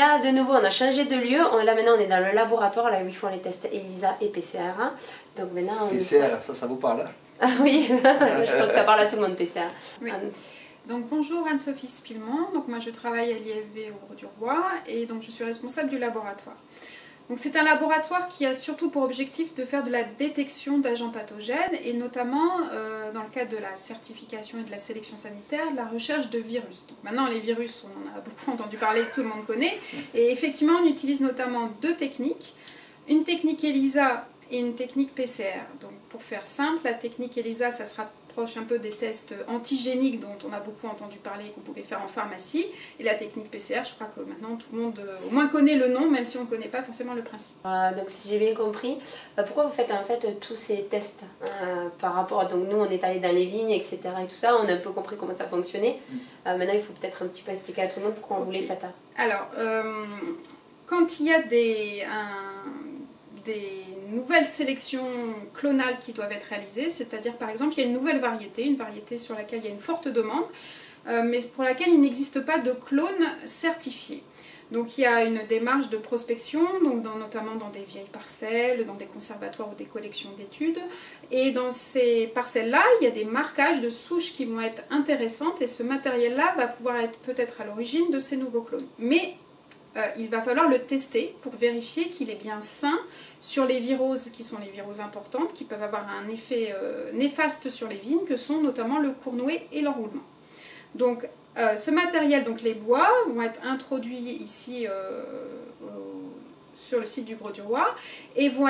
là, de nouveau, on a changé de lieu. Là, maintenant, on est dans le laboratoire, là où ils font les tests ELISA et PCR. Donc maintenant, PCR, ça vous parle? Ah oui, je crois que ça parle à tout le monde, PCR. Oui. Donc bonjour, Anne-Sophie Spilman. Donc moi je travaille à l'IFV au Grau-du-Roi et donc je suis responsable du laboratoire. Donc c'est un laboratoire qui a surtout pour objectif de faire de la détection d'agents pathogènes et notamment dans le cadre de la certification et de la sélection sanitaire, de la recherche de virus. Donc maintenant les virus, on en a beaucoup entendu parler, tout le monde connaît. Et effectivement on utilise notamment deux techniques. Une technique ELISA et une technique PCR. Donc pour faire simple, la technique ELISA, ça se rapproche un peu des tests antigéniques dont on a beaucoup entendu parler, qu'on pouvait faire en pharmacie. Et la technique PCR, je crois que maintenant tout le monde au moins connaît le nom, même si on ne connaît pas forcément le principe. Donc si j'ai bien compris, pourquoi vous faites en fait tous ces tests par rapport, donc nous on est allé dans les vignes, etc. et tout ça, on a un peu compris comment ça fonctionnait. Maintenant il faut peut-être un petit peu expliquer à tout le monde pourquoi vous les faites. Alors, quand il y a des nouvelles sélections clonales qui doivent être réalisées, c'est-à-dire par exemple il y a une nouvelle variété, une variété sur laquelle il y a une forte demande, mais pour laquelle il n'existe pas de clone certifié. Donc il y a une démarche de prospection, donc notamment dans des vieilles parcelles, dans des conservatoires ou des collections d'études, et dans ces parcelles-là, il y a des marquages de souches qui vont être intéressantes, et ce matériel-là va pouvoir être peut-être à l'origine de ces nouveaux clones. Mais il va falloir le tester pour vérifier qu'il est bien sain sur les viroses qui sont les viroses importantes, qui peuvent avoir un effet néfaste sur les vignes, que sont notamment le cournouet et l'enroulement. Donc ce matériel, donc les bois, vont être introduits ici sur le site du Grau-du-Roi et vont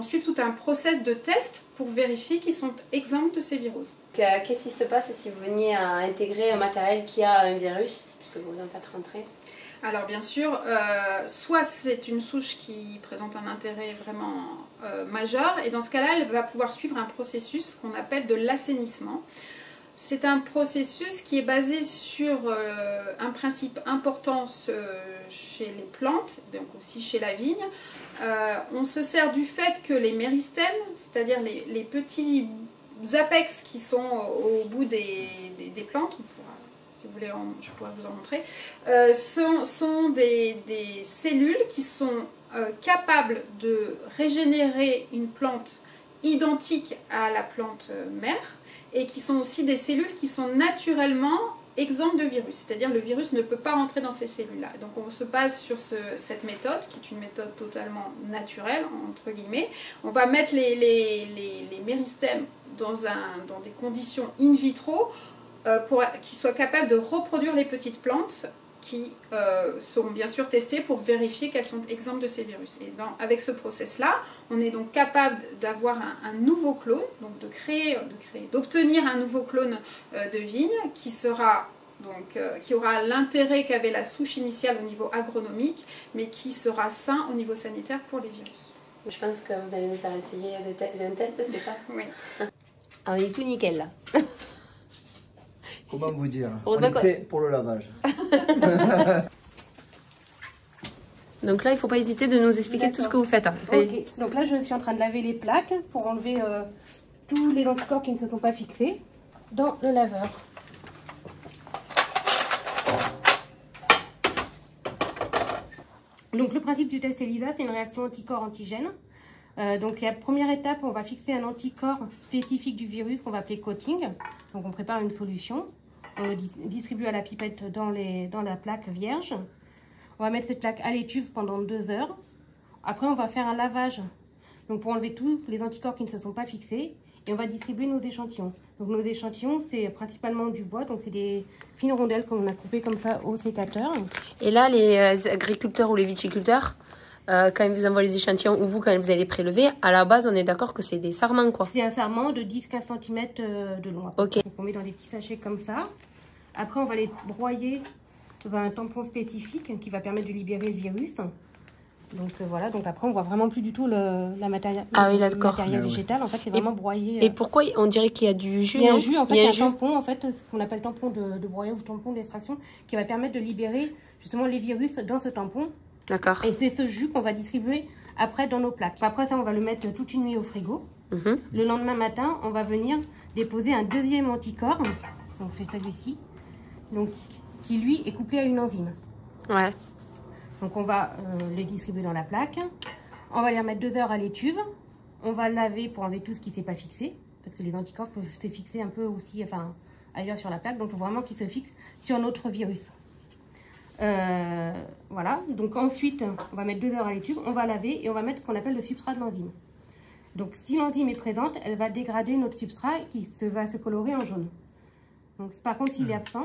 suivre tout un process de test pour vérifier qu'ils sont exempts de ces viroses. Qu'est-ce qui se passe si vous veniez à intégrer un matériel qui a un virus, puisque vous en faites rentrer? Alors bien sûr, soit c'est une souche qui présente un intérêt vraiment majeur, et dans ce cas-là, elle va pouvoir suivre un processus qu'on appelle de l'assainissement. C'est un processus qui est basé sur un principe important chez les plantes, donc aussi chez la vigne. On se sert du fait que les méristèmes, c'est-à-dire les petits apex qui sont au bout des plantes, si vous voulez, je pourrais vous en montrer, sont des cellules qui sont capables de régénérer une plante identique à la plante mère, et qui sont aussi des cellules qui sont naturellement exemptes de virus, c'est-à-dire le virus ne peut pas rentrer dans ces cellules-là. Donc on se base sur cette méthode, qui est une méthode totalement naturelle, entre guillemets. On va mettre les méristèmes dans des conditions in vitro, pour qu'ils soient capables de reproduire les petites plantes qui seront bien sûr testées pour vérifier qu'elles sont exemptes de ces virus. Et avec ce process-là, on est donc capable d'avoir un nouveau clone, donc d'obtenir un nouveau clone de vigne qui aura l'intérêt qu'avait la souche initiale au niveau agronomique, mais qui sera sain au niveau sanitaire pour les virus. Je pense que vous allez nous faire essayer un test, c'est ça? Oui. On est tout nickel là. Comment vous dire? On est prêt pour le lavage. Donc là, il ne faut pas hésiter de nous expliquer tout ce que vous faites. Okay. Donc là, je suis en train de laver les plaques pour enlever tous les anticorps qui ne se sont pas fixés dans le laveur. Donc le principe du test ELISA, c'est une réaction anticorps-antigène. Donc la première étape, on va fixer un anticorps spécifique du virus qu'on va appeler coating. Donc on prépare une solution, on le distribue à la pipette dans la plaque vierge. On va mettre cette plaque à l'étuve pendant 2 heures. Après on va faire un lavage, donc pour enlever tous les anticorps qui ne se sont pas fixés. Et on va distribuer nos échantillons. Donc nos échantillons, c'est principalement du bois, donc c'est des fines rondelles qu'on a coupées comme ça au sécateur. Et là, les agriculteurs ou les viticulteurs, quand ils vous envoient les échantillons, ou vous, quand vous allez les prélever, à la base, on est d'accord que c'est des sarments, quoi. C'est un sarment de 10-15 cm de long. Ok. Donc on met dans des petits sachets comme ça. Après, on va les broyer dans un tampon spécifique qui va permettre de libérer le virus. Donc voilà, donc après on voit vraiment plus du tout le matériel végétal, en fait, qui est vraiment broyé. Et pourquoi on dirait qu'il y a du jus? Il y a un jus, en fait, il y a un tampon, en fait, ce qu'on appelle tampon de broyage ou tampon d'extraction, qui va permettre de libérer justement les virus dans ce tampon. D'accord. Et c'est ce jus qu'on va distribuer après dans nos plaques. Après ça, on va le mettre toute une nuit au frigo. Le lendemain matin, on va venir déposer un deuxième anticorps, donc c'est celui-ci, donc qui lui est couplé à une enzyme. Ouais. Donc on va les distribuer dans la plaque. On va les remettre 2 heures à l'étuve. On va laver pour enlever tout ce qui ne s'est pas fixé. Parce que les anticorps peuvent se fixer un peu aussi ailleurs sur la plaque. Donc il faut vraiment qu'ils se fixent sur notre virus. Voilà. Donc ensuite, on va mettre 2 heures à l'étuve. On va laver et on va mettre ce qu'on appelle le substrat de l'enzyme. Donc si l'enzyme est présente, elle va dégrader notre substrat qui va se colorer en jaune. Donc par contre, s'il est absent,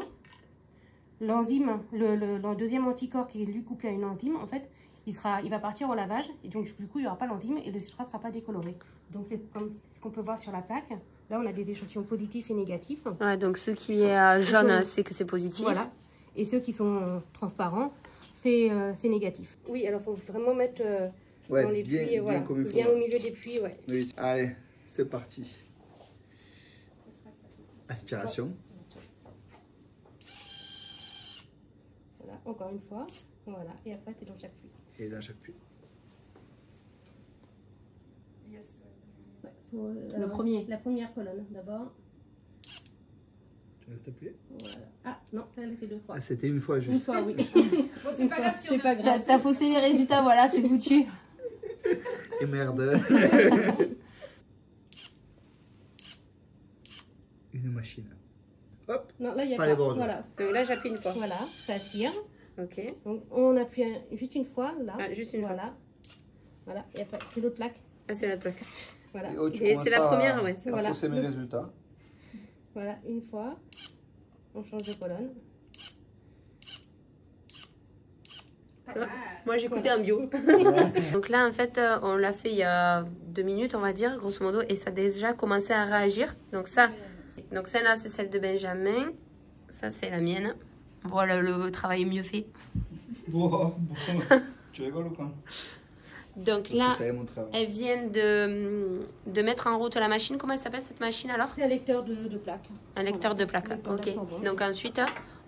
l'enzyme, le deuxième anticorps qui est lui couplé à une enzyme, en fait, il va partir au lavage et donc du coup il n'y aura pas l'enzyme et le substrat ne sera pas décoloré. Donc c'est comme ce qu'on peut voir sur la plaque. Là on a des échantillons positifs et négatifs. Ouais, donc ceux qui est jaune, c'est que c'est positif. Voilà. Et ceux qui sont transparents, c'est négatif. Oui, alors il faut vraiment mettre dans les puits, bien voilà, comme il faut. bien au milieu des puits. Ouais. Oui. Allez, c'est parti. Aspiration. Voilà, encore une fois. Voilà, et après c'est dans chaque puits. Et dans chaque puits. Yes. Ouais, le premier. La première colonne d'abord. Tu restes appuyé. Voilà. Ah non, ça l'a fait 2 fois. Ah, c'était une fois juste. Une fois, oui. Bon, c'est pas grave si on C'est a- pas grave. T'as faussé les résultats, voilà, c'est foutu. Et merde. Une machine. Hop. Non, là il y a Pas les bords. Voilà. Donc là, j'appuie une fois. Voilà, ça aspire. Ok. Donc on appuie juste une fois là. Ah, juste une fois. Voilà. Voilà. Et après c'est l'autre plaque. Ah, c'est la plaque. Voilà. Et, oh, tu Et commences c'est la pas première, à- ouais, c'est à voilà. fausser mes résultats. Voilà, une fois. On change de colonne. Pas mal. Moi, j'écoutais Voilà. un bio. Donc là, en fait, on l'a fait il y a 2 minutes, on va dire, grosso modo, et ça a déjà commencé à réagir. Donc ça, donc celle-là, c'est celle de Benjamin. Ça, c'est la mienne. Voilà, le travail est mieux fait. Bon, tu rigoles ou quoi? Donc là, C'est mon travail. elle vient de mettre en route la machine. Comment elle s'appelle cette machine alors? C'est un lecteur de plaques. Un lecteur de plaques. Lecteur Ok. d'absorbant. Donc ensuite,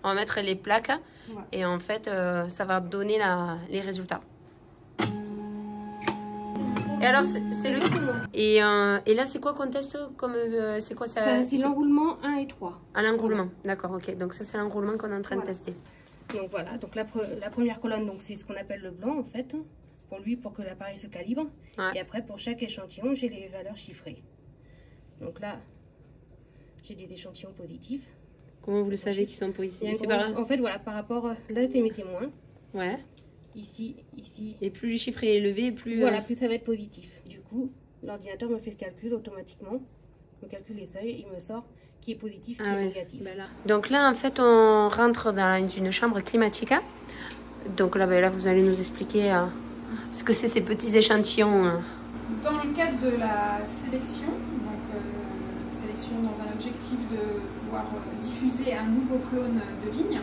on va mettre les plaques Ouais. et en fait, ça va donner les résultats. Et alors, c'est le... Et là, c'est quoi qu'on teste comme... c'est quoi ça? C'est l'enroulement 1 et 3. À l'enroulement. D'accord, ok. Donc ça, c'est l'enroulement qu'on est en train de Voilà. tester. Donc voilà, donc la première colonne, donc c'est ce qu'on appelle le blanc en fait, pour que l'appareil se calibre. Ouais. Et après pour chaque échantillon, j'ai les valeurs chiffrées. Donc là, j'ai des échantillons positifs. Comment vous le savez qu'ils sont Il y a positifs? un C'est gros- pas grave. En fait voilà, par rapport, là c'est mes témoins, Ouais. ici. Et plus le chiffre est élevé, plus... Voilà, plus ça va être positif. Du coup, l'ordinateur me fait le calcul automatiquement, me calcule les seuils, il me sort qui est positif, qui Ah est ouais. négatif. Ben là. Donc là, en fait, on rentre dans une chambre climatique. Donc là, ben là, vous allez nous expliquer ce que c'est ces petits échantillons. Dans le cadre de la sélection, donc sélection dans un objectif de pouvoir diffuser un nouveau clone de vigne,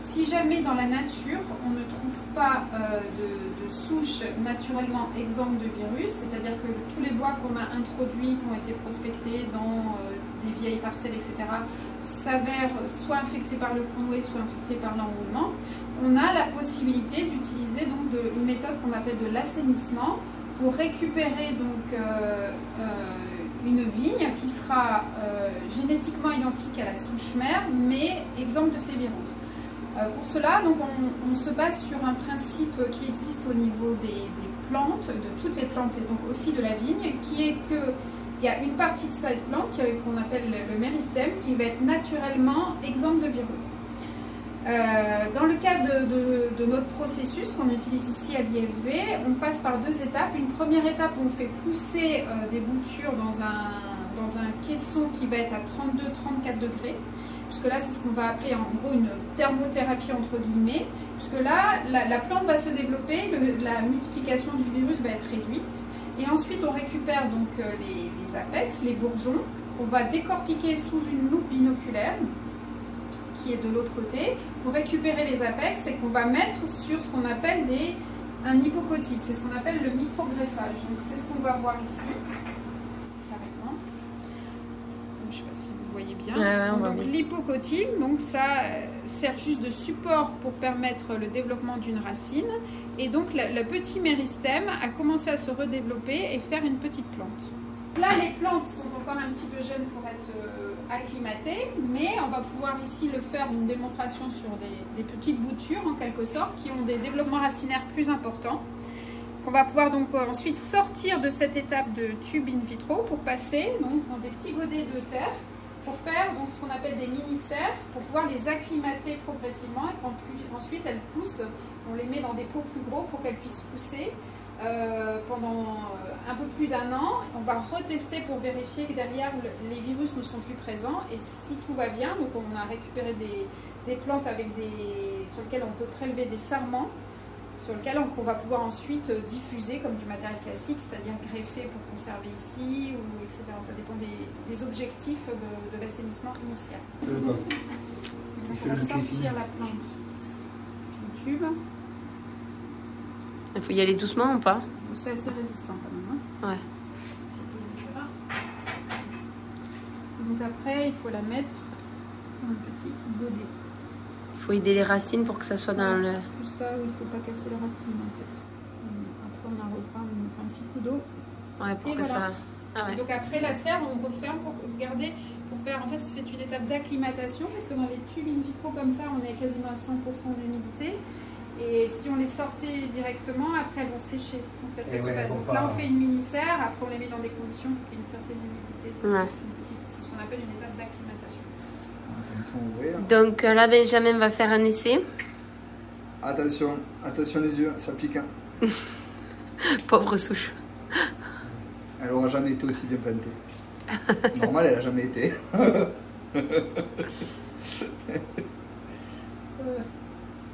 si jamais dans la nature on ne trouve pas de souches naturellement exemptes de virus, c'est-à-dire que tous les bois qu'on a introduits, qui ont été prospectés dans des vieilles parcelles, etc., s'avèrent soit infectés par le Conway, soit infectés par l'enroulement, on a la possibilité d'utiliser donc une méthode qu'on appelle de l'assainissement pour récupérer donc une vigne qui sera génétiquement identique à la souche mère, mais exempte de ces virus. Pour cela, donc, on se base sur un principe qui existe au niveau des plantes, de toutes les plantes et donc aussi de la vigne, qui est qu'il y a une partie de cette plante qu'on appelle le méristème qui va être naturellement exempte de virus. Dans le cadre de notre processus qu'on utilise ici à l'IFV, on passe par 2 étapes. Une première étape où on fait pousser des boutures dans un caisson qui va être à 32-34 degrés. Puisque là, c'est ce qu'on va appeler en gros une thermothérapie entre guillemets. Puisque là, la plante va se développer, la multiplication du virus va être réduite. Et ensuite, on récupère donc les apex, les bourgeons, qu'on va décortiquer sous une loupe binoculaire qui est de l'autre côté, pour récupérer les apex et qu'on va mettre sur ce qu'on appelle un hypocotyle. C'est ce qu'on appelle le microgreffage. Donc c'est ce qu'on va voir ici, par exemple. Je ne sais pas si vous voyez bien. Ouais, on voit donc bien. l'hypocotyle, donc ça sert juste de support pour permettre le développement d'une racine. Et donc le petit méristème a commencé à se redévelopper et faire une petite plante. là, les plantes sont encore un petit peu jeunes pour être acclimatées, mais on va pouvoir ici le faire une démonstration sur des petites boutures en quelque sorte qui ont des développements racinaires plus importants. On va pouvoir donc ensuite sortir de cette étape de tube in vitro pour passer donc, dans des petits godets de terre pour faire donc, ce qu'on appelle des mini-serres pour pouvoir les acclimater progressivement et qu'ensuite elles poussent. On les met dans des pots plus gros pour qu'elles puissent pousser pendant un peu plus d'1 an. On va retester pour vérifier que derrière les virus ne sont plus présents et si tout va bien, donc on a récupéré des plantes avec sur lesquelles on peut prélever des sarments sur lequel on va pouvoir ensuite diffuser comme du matériel classique, c'est-à-dire greffer pour conserver ici, ou etc. Ça dépend des objectifs de l'assainissement initial. Donc on va sortir la plante du tube. Il faut y aller doucement ou pas? C'est assez résistant quand même. Hein. Ouais. Je vais poser ça là. Donc après, il faut la mettre dans un petit godet. Il faut aider les racines pour que ça soit dans le... C'est plus ça où il ne faut pas casser les racines en fait. Après on arrosera, on mettra un petit coup d'eau. Ouais, pour que voilà. ça... Ah ouais. Donc après la serre, on referme pour garder, pour faire, en fait c'est une étape d'acclimatation parce que dans les tubes in vitro comme ça, on est quasiment à 100% d'humidité. Et si on les sortait directement, après elles vont sécher. En fait, donc là on fait une mini-serre, après on les met dans des conditions pour qu'il y ait une certaine humidité. C'est ce qu'on appelle une étape d'acclimatation. Donc là, Benjamin va faire un essai. Attention, attention les yeux, ça pique. Hein. Pauvre souche. Elle aura jamais été aussi bien plantée. Normal, elle a jamais été.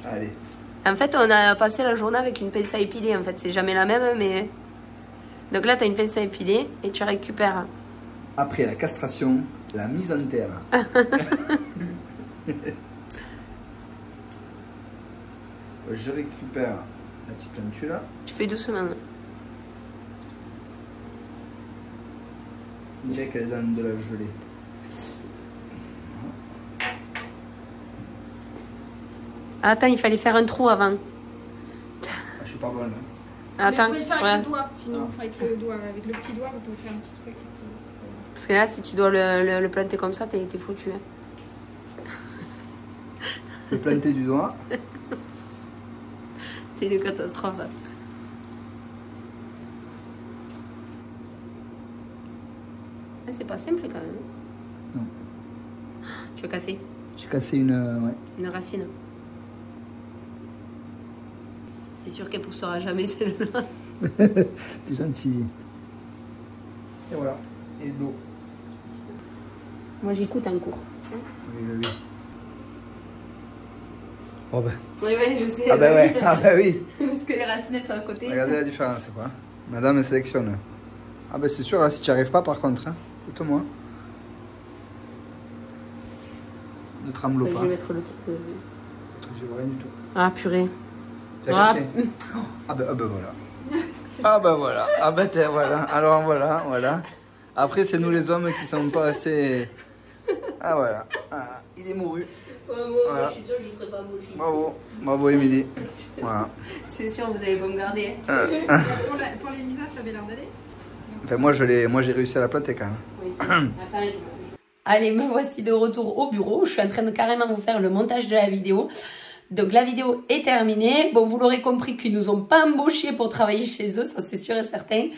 Allez. En fait, on a passé la journée avec une pince à épiler. En fait, c'est jamais la même, mais... Donc là, tu as une pince à épiler et tu récupères. Après la castration, la mise en terre. Je récupère la petite plantule là. Tu fais doucement. On dirait qu'elle est dans de la gelée. Attends, il fallait faire un trou avant. Je suis pas bonne. Attends, vous pouvez le faire ouais. avec le doigt, sinon avec le petit doigt, vous pouvez faire un petit truc. Parce que là, si tu dois le planter comme ça, t'es foutu. Hein. Le planter du doigt. C'est une catastrophe. Ah, c'est pas simple quand même. Non. Tu veux casser J'ai cassé une racine. T'es sûr qu'elle poussera jamais celle-là? T'es gentil. Et voilà. Et de l'eau. Moi j'écoute en cours. Oui, oui, oui. Oh ben. Oui, je sais. Ah ben ouais, ah ben oui. Parce que les racines sont à côté. Regardez la différence quoi. Madame sélectionne. Ah ben c'est sûr là, si tu n'y arrives pas par contre, hein. Écoute-moi. Ne tremble pas. Je vais mettre le truc. Je vois rien du tout. Ah purée. T'as cassé? Ah ben voilà. Ah ben voilà. Ah ben voilà. Alors voilà. Après c'est nous les hommes qui sont pas assez... Ah voilà. Ah, il est mouru. Ouais, moi, voilà. Je suis sûre que je ne serais pas moche. Bravo Émilie. Voilà. C'est sûr, vous allez pas me garder. Pour les Lisa, ça avait l'air d'aller. Enfin, moi j'ai réussi à la planter quand même. Oui, attends, Allez, me voici de retour au bureau. Je suis en train de carrément vous faire le montage de la vidéo. Donc la vidéo est terminée. Bon, vous l'aurez compris qu'ils nous ont pas embauchés pour travailler chez eux, ça c'est sûr et certain.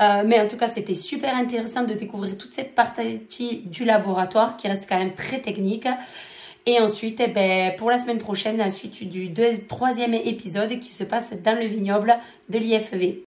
Mais en tout cas, c'était super intéressant de découvrir toute cette partie du laboratoire qui reste quand même très technique. Et ensuite, pour la semaine prochaine, la suite du 3e épisode qui se passe dans le vignoble de l'IFV.